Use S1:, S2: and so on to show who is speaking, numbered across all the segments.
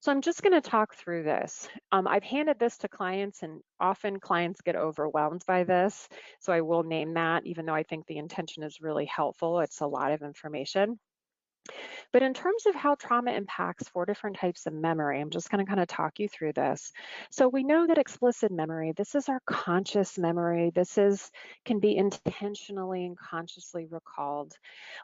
S1: So I'm just going to talk through this. I've handed this to clients, and often clients get overwhelmed by this. So I will name that, even though I think the intention is really helpful. It's a lot of information. But in terms of how trauma impacts 4 different types of memory, I'm just going to kind of talk you through this. So we know that explicit memory, this is our conscious memory. Can be intentionally and consciously recalled.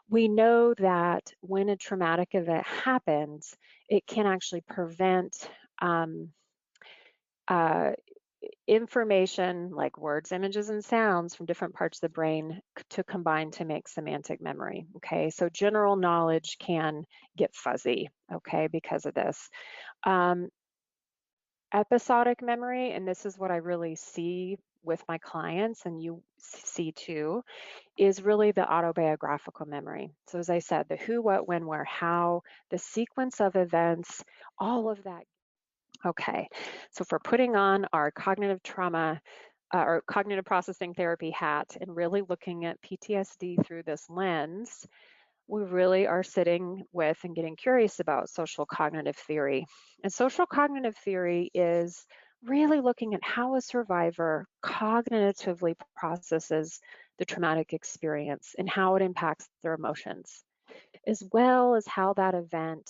S1: We know that when a traumatic event happens, it can actually prevent um, uh, information like words, images, and sounds from different parts of the brain to combine to make semantic memory. Okay, so general knowledge can get fuzzy, okay, because of this. Um, Episodic memory, and this is what I really see with my clients, and you see too, is really the autobiographical memory. So as I said, the who, what, when, where, how, the sequence of events, all of that. Okay, so if we're putting on our cognitive trauma or cognitive processing therapy hat and really looking at PTSD through this lens, we really are sitting with and getting curious about social cognitive theory. And social cognitive theory is really looking at how a survivor cognitively processes the traumatic experience and how it impacts their emotions, as well as how that event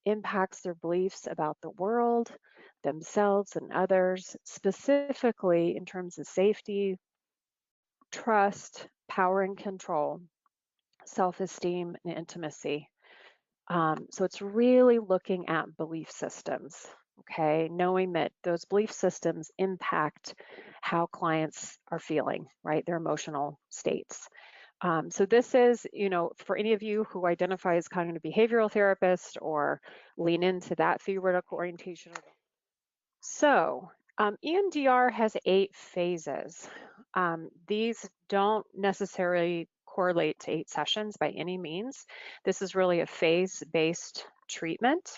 S1: impacts their beliefs about the world, themselves, and others, specifically in terms of safety, trust, power and control, self-esteem, and intimacy. So it's really looking at belief systems, okay? Knowing that those belief systems impact how clients are feeling, right? Their emotional states. So this is, for any of you who identify as cognitive behavioral therapist or lean into that theoretical orientation. So EMDR has 8 phases. These don't necessarily correlate to 8 sessions by any means. This is really a phase-based treatment.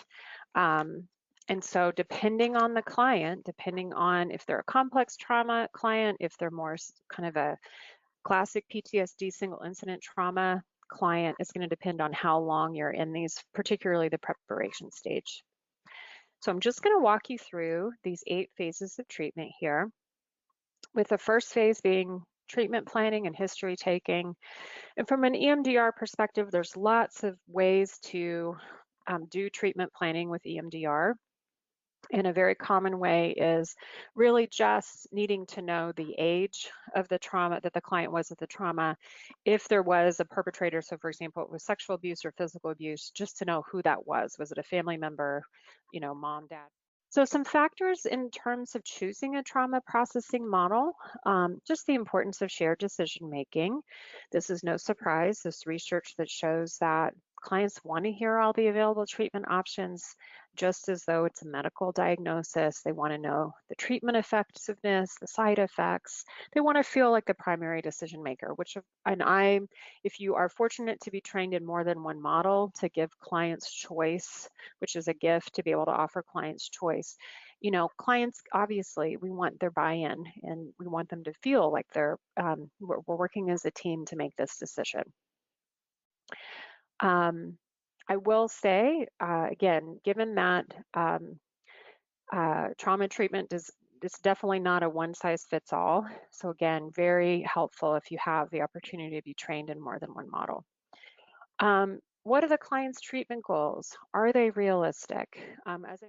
S1: And so depending on the client, depending on if they're a complex trauma client, if they're more kind of a classic PTSD single incident trauma client, it's going to depend on how long you're in these, particularly the preparation stage. So I'm just going to walk you through these 8 phases of treatment here, with the first phase being treatment planning and history taking. And from an EMDR perspective, there's lots of ways to do treatment planning with EMDR. And a very common way is really just needing to know the age of the trauma that the client was at the trauma. If there was a perpetrator, so for example, it was sexual abuse or physical abuse, just to know who that was. Was it a family member, mom, dad? So some factors in terms of choosing a trauma processing model, just the importance of shared decision making. This is no surprise. There's research that shows that clients want to hear all the available treatment options, just as though it's a medical diagnosis. They want to know the treatment effectiveness, the side effects. They want to feel like the primary decision maker, if you are fortunate to be trained in more than one model to give clients choice, which is a gift to be able to offer clients choice. Clients, obviously, we want their buy-in and we want them to feel like we're working as a team to make this decision. I will say, again, given that trauma treatment it's definitely not a one-size-fits-all. So again, very helpful if you have the opportunity to be trained in more than one model. What are the client's treatment goals? Are they realistic? As I